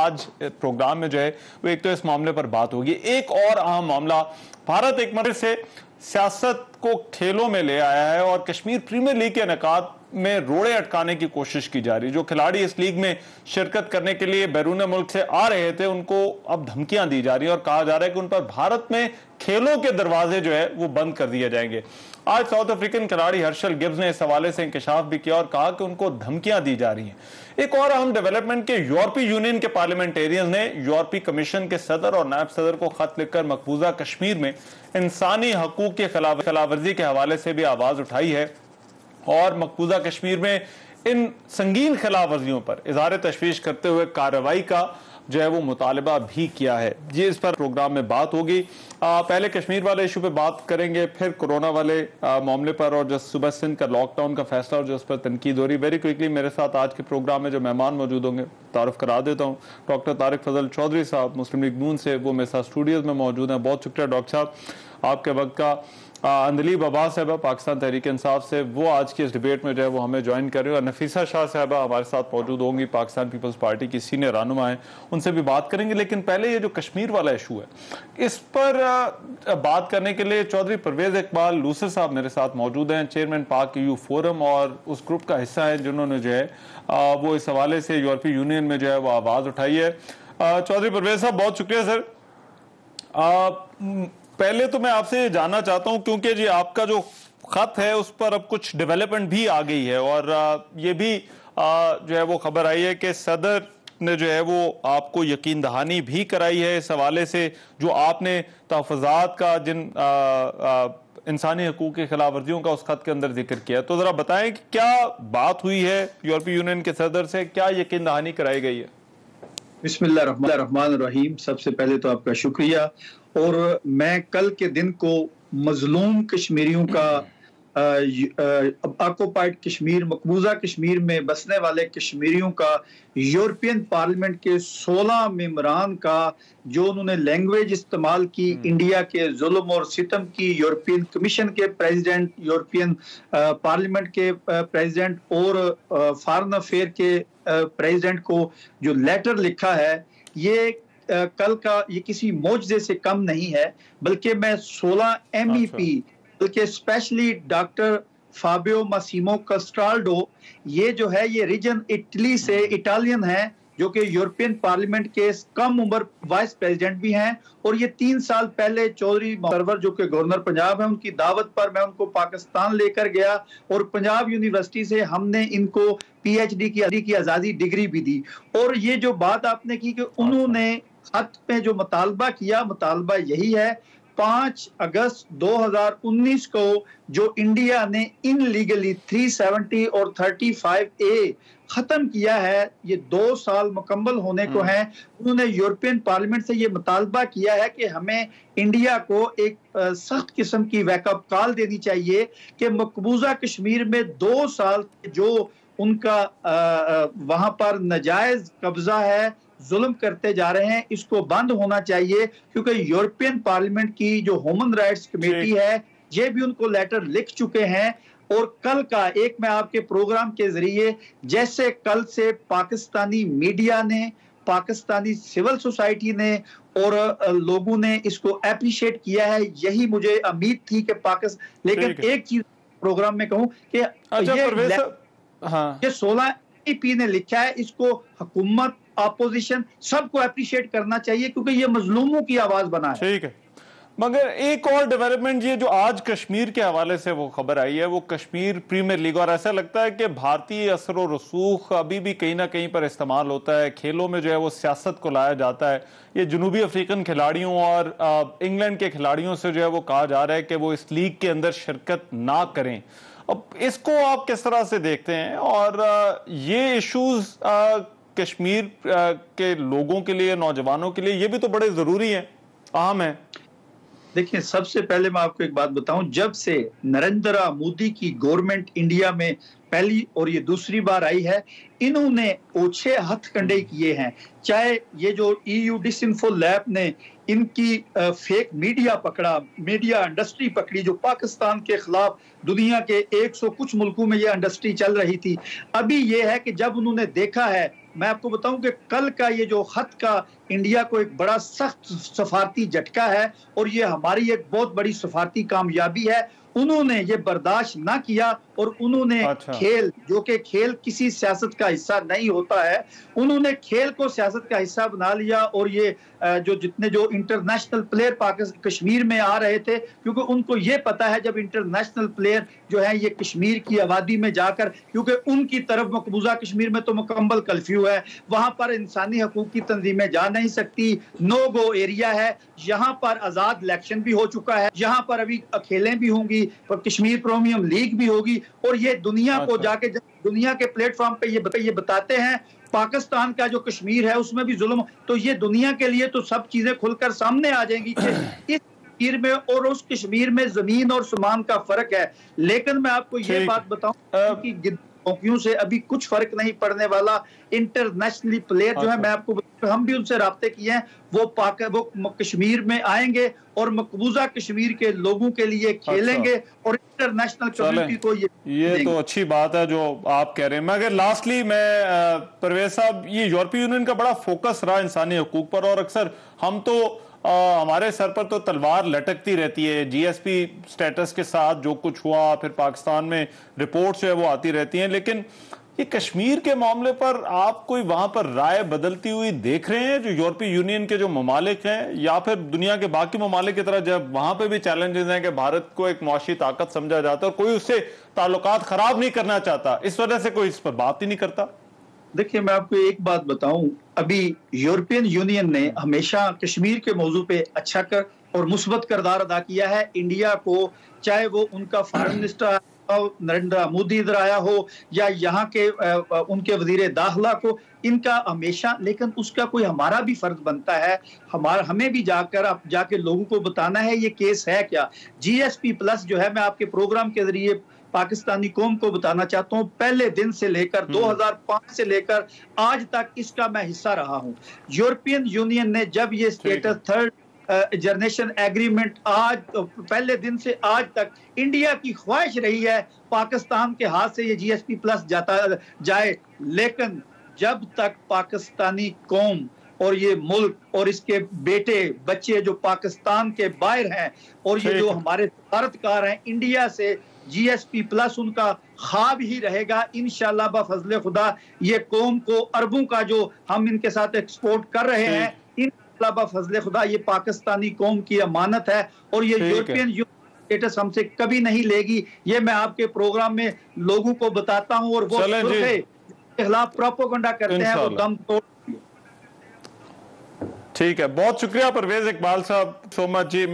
آج پروگرام میں جو ہے وہ ایک تو اس معاملے پر بات ہوگی، ایک اور اہم معاملہ، بھارت ایک مرتبہ سے سیاست کو کھیلوں میں لے آیا ہے اور کشمیر پریمیئر لیگ کے انعقاد میں روڑے اٹکانے کی کوشش کی جا رہی. جو کھلاڑی اس لیگ میں شرکت کرنے کے لیے بیرون ملک سے آ رہے تھے ان کو اب دھمکیاں دی جا رہی ہیں اور کہا جا رہا ہے کہ ان پر بھارت میں کھیلوں کے دروازے جو ہے وہ بند کر دیے جائیں گے. آج ساؤتھ افریقن کھلاڑی ہرشل گبز نے اس حوالے سے انکشاف بھی کیا اور کہا کہ ان کو دھمکیاں دی جا رہی ہیں. ایک اور اہم ڈیولپمنٹ کے یورپی یونین کے پارلیمنٹیرینز نے یورپی کمیشن کے صدر اور نائب صدر کو خط لکھ کر مقبوضہ کشمیر میں انسانی حقوق کی خلاف ورزی کے حوالے سے بھی آواز اٹھائی ہے اور مقبوضہ کشمیر میں ان سنگین خلاف ورزیوں پر اظہار تشویش کرتے ہوئے کارروائی کا جو ہے وہ مطالبہ بھی کیا ہے. جی اس پر پروگرام میں بات ہوگی. پہلے کشمیر والے ایشو پہ بات کریں گے، پھر کورونا والے معاملے پر اور جو صوبہ سندھ کا لاک ڈاؤن کا فیصلہ اور جو اس پر تنقید ہو رہی. ویری کوئکلی میرے ساتھ آج کے پروگرام میں جو مہمان موجود ہوں گے تعارف کرا دیتا ہوں. ڈاکٹر طارق فضل چودھری صاحب مسلم لیگ نون سے، وہ میرے ساتھ اسٹوڈیوز میں موجود ہیں. بہت شکریہ ڈاکٹر صاحب آپ کے وقت کا. اندلیب عباس صاحبہ پاکستان تحریک انصاف سے، وہ آج کی اس ڈیبیٹ میں جو ہے وہ ہمیں جوائن کر رہے ہیں، اور نفیسہ شاہ صاحبہ ہمارے ساتھ موجود ہوں گی، پاکستان پیپلز پارٹی کی سینئر رہنما ہیں، ان سے بھی بات کریں گے. لیکن پہلے یہ جو کشمیر والا ایشو ہے اس پر بات کرنے کے لیے چودھری پرویز اقبال لوسر صاحب میرے ساتھ موجود ہیں، چیئرمین پاک یو فورم اور اس گروپ کا حصہ ہیں جنہوں نے جو ہے وہ اس حوالے سے یورپی یونین میں جو ہے وہ آواز اٹھائی ہے. چودھری پرویز صاحب بہت شکریہ سر. پہلے تو میں آپ سے جاننا چاہتا ہوں کیونکہ جی آپ کا جو خط ہے اس پر اب کچھ ڈیولپمنٹ بھی آ گئی ہے اور یہ بھی جو ہے وہ خبر آئی ہے کہ صدر نے جو ہے وہ آپ کو یقین دہانی بھی کرائی ہے اس حوالے سے جو آپ نے تحفظات کا جن انسانی حقوق کی خلاف ورزیوں کا اس خط کے اندر ذکر کیا. تو ذرا بتائیں کہ کیا بات ہوئی ہے یورپی یونین کے صدر سے، کیا یقین دہانی کرائی گئی ہے؟ بسم اللہ الرحمن الرحیم. سب سے پہلے تو آپ کا شکریہ. اور میں کل کے دن کو مظلوم کشمیریوں کا آکوپائڈ کشمیر، مقبوضہ کشمیر میں بسنے والے کشمیریوں کا یورپین پارلیمنٹ کے 16 ممبران کا جو انہوں نے لینگویج استعمال کی انڈیا کے ظلم اور ستم کی، یورپین کمیشن کے پریزیڈنٹ، یورپین پارلیمنٹ کے پریزیڈنٹ اور فارن افیئر کے پریزیڈنٹ کو جو لیٹر لکھا ہے، یہ کل کا یہ کسی معجزے سے کم نہیں ہے. بلکہ میں 16 MEP بلکہ اسپیشلی ڈاکٹر فابیو ماسیمو کسٹالڈو، یہ جو ہے یہ ریجن اٹلی سے اٹالین ہیں جو کہ یورپین پارلیمنٹ کے کم عمر وائس پریزیڈنٹ بھی ہیں. اور یہ 3 سال پہلے چودھری سرور جو کہ گورنر پنجاب ہیں، ان کی دعوت پر میں ان کو پاکستان لے کر گیا اور پنجاب یونیورسٹی سے ہم نے ان کو PhD کی آزادی ڈگری بھی دی. اور یہ جو بات آپ نے کی کہ انہوں نے خط میں جو مطالبہ کیا، مطالبہ یہی ہے 5 اگست 2019 کو جو انڈیا نے ان لیگلی 370 اور 35A ختم کیا ہے، یہ 2 سال مکمل ہونے کو ہیں. انہوں نے یورپین پارلیمنٹ سے یہ مطالبہ کیا ہے کہ ہمیں انڈیا کو ایک سخت قسم کی ویک اپ کال دینی چاہیے کہ مقبوضہ کشمیر میں 2 سال جو ان کا وہاں پر ناجائز قبضہ ہے، ظلم کرتے جا رہے ہیں، اس کو بند ہونا چاہیے. کیونکہ یورپین پارلیمنٹ کی جو ہیومن رائٹس کمیٹی ہے یہ بھی ان کو لیٹر لکھ چکے ہیں. اور کل کا ایک میں آپ کے پروگرام کے ذریعے، جیسے کل سے پاکستانی میڈیا نے، پاکستانی سول سوسائٹی نے اور لوگوں نے اس کو اپریشیٹ کیا ہے، یہی مجھے امید تھی کہ لیکن ایک چیز پروگرام میں کہوں کہ یہ 16 MEP نے لکھا ہے، اس کو حکومت، اپوزیشن سب کو اپریشیٹ کرنا چاہیے کیونکہ یہ مظلوموں کی آواز بنا ہے. ٹھیک ہے. مگر ایک اور ڈیولپمنٹ یہ جو آج کشمیر کے حوالے سے وہ خبر آئی ہے، وہ کشمیر پریمیئر لیگ، اور ایسا لگتا ہے کہ بھارتی اثر و رسوخ ابھی بھی کہیں نہ کہیں پر استعمال ہوتا ہے، کھیلوں میں جو ہے وہ سیاست کو لایا جاتا ہے. یہ جنوبی افریقن کھلاڑیوں اور انگلینڈ کے کھلاڑیوں سے جو ہے وہ کہا جا رہا ہے کہ وہ اس لیگ کے اندر شرکت نہ کریں. اب اس کو آپ کس طرح سے دیکھتے ہیں؟ اور یہ ایشوز کشمیر کے لوگوں کے لیے، نوجوانوں کے لیے یہ بھی تو بڑے ضروری ہیں، اہم ہیں. دیکھیں، سب سے پہلے میں آپ کو ایک بات بتاؤں، جب سے نریندر مودی کی گورنمنٹ انڈیا میں پہلی اور یہ دوسری بار آئی ہے، انہوں نے اوچھے ہتھ کنڈے کیے ہیں. چاہے یہ جو EU ڈس انفو لیب نے ان کی فیک میڈیا پکڑا، میڈیا انڈسٹری پکڑی جو پاکستان کے خلاف دنیا کے 100 کچھ ملکوں میں یہ انڈسٹری چل رہی تھی. ابھی یہ ہے کہ جب انہوں نے دیکھا ہے میں آپ کو بتاؤں کہ کل کا یہ جو خط کا انڈیا کو ایک بڑا سخت سفارتی جھٹکا ہے اور یہ ہماری ایک بہت بڑی سفارتی کامیابی ہے. انہوں نے یہ برداشت نہ کیا اور انہوں نے کھیل، جو کہ کھیل کسی سیاست کا حصہ نہیں ہوتا ہے، انہوں نے کھیل کو سیاست کا حصہ بنا لیا. اور یہ جتنے جو انٹرنیشنل پلیئر کشمیر میں آ رہے تھے، کیونکہ ان کو یہ پتا ہے جب انٹرنیشنل پلیئر جو ہے یہ کشمیر کی آبادی میں جا کر، کیونکہ ان کی طرف مقبوضہ کشمیر میں تو مکمل کرفیو ہے، وہاں پر انسانی حقوق کی تنظیمیں جا نہیں سکتی، نو گو ایریا ہے. یہاں پر آزاد الیکشن بھی ہو چکا ہے، یہاں پر ابھی کھیلیں بھی ہوں گی، کشمیر پریمیم لیگ بھی ہوگی. اور یہ دنیا کو جا کے دنیا کے پلیٹ فارم پہ یہ بتاتے ہیں پاکستان کا جو کشمیر ہے اس میں بھی ظلم، تو یہ دنیا کے لیے تو سب چیزیں کھل کر سامنے آ جائیں گی کہ اس کشمیر میں اور اس کشمیر میں زمین اور سمان کا فرق ہے. لیکن میں آپ کو یہ بات بتاؤں کہ چوکیوں سے ابھی کچھ فرق نہیں پڑنے والا. انٹرنیشنلی پلیئر جو ہے، میں آپ کو ہم بھی ان سے رابطے کیے ہیں، وہ کشمیر میں آئیں گے اور مقبوضہ کشمیر کے لوگوں کے لیے کھیلیں گے اور انٹرنیشنل کمیونٹی کو یہ تو اچھی بات ہے جو آپ کہہ رہے ہیں. مگر لاسٹلی میں پرویز صاحب، یہ یورپی یونین کا بڑا فوکس رہا انسانی حقوق پر، اور اکثر ہم تو ہمارے سر پر تو تلوار لٹکتی رہتی ہے جی ایس پی سٹیٹس کے ساتھ، جو کچھ ہوا پھر پاکستان میں رپورٹس جو ہے وہ آتی رہتی ہیں. لیکن یہ کشمیر کے معاملے پر آپ کوئی وہاں پر رائے بدلتی ہوئی دیکھ رہے ہیں جو یورپی یونین کے جو ممالک ہیں، یا پھر دنیا کے باقی ممالک کی طرح جب وہاں پہ بھی چیلنجز ہیں کہ بھارت کو ایک معاشی طاقت سمجھا جاتا ہے اور کوئی اس سے تعلقات خراب نہیں کرنا چاہتا، اس وجہ سے کوئی اس پر بات ہی نہیں کرتا؟ دیکھیں، میں آپ کو ایک بات بتاؤں، ابھی یورپین یونین نے ہمیشہ کشمیر کے موضوع پہ اچھا اور مثبت کردار ادا کیا ہے. انڈیا کو، چاہے وہ ان کا فارن منسٹر نریندر مودی ادھر آیا ہو یا یہاں کے ان کے وزیر داخلہ کو، ان کا ہمیشہ، لیکن اس کا کوئی ہمارا بھی فرض بنتا ہے، ہمیں بھی جا کے لوگوں کو بتانا ہے یہ کیس ہے کیا. جی ایس پی پلس جو ہے، میں آپ کے پروگرام کے ذریعے پاکستانی قوم کو بتانا چاہتا ہوں، پہلے دن سے لے کر 2005 سے لے کر آج تک اس کا میں حصہ رہا ہوں. یورپین یونین نے جب یہ اسٹیٹس تھرڈ جنریشن ایگریمنٹ آج پہلے دن سے آج تک انڈیا کی خواہش رہی ہے پاکستان کے ہاتھ سے یہ جی ایس پی پلس جائے، لیکن جب تک پاکستانی قوم اور یہ ملک اور اس کے بیٹے بچے جو پاکستان کے باہر ہیں اور یہ جو ہمارے سفارتکار ہیں انڈیا سے، جی ایس پی پلس ان کا خواب ہی رہے گا. انشاءاللہ بفضل خدا یہ قوم کو اربوں کا جو ہم ان کے ساتھ ایکسپورٹ کر رہے ہیں، انشاءاللہ بفضل خدا یہ پاکستانی قوم کی امانت ہے اور یہ یورپین اسٹیٹس ہم سے کبھی نہیں لے گی. یہ میں آپ کے پروگرام میں لوگوں کو بتاتا ہوں، اور وہ کے خلاف پروپیگنڈا کرتے ہیں وہ دم توڑ. ٹھیک ہے، بہت شکریہ پرویز اقبال صاحب، سو مچ جی.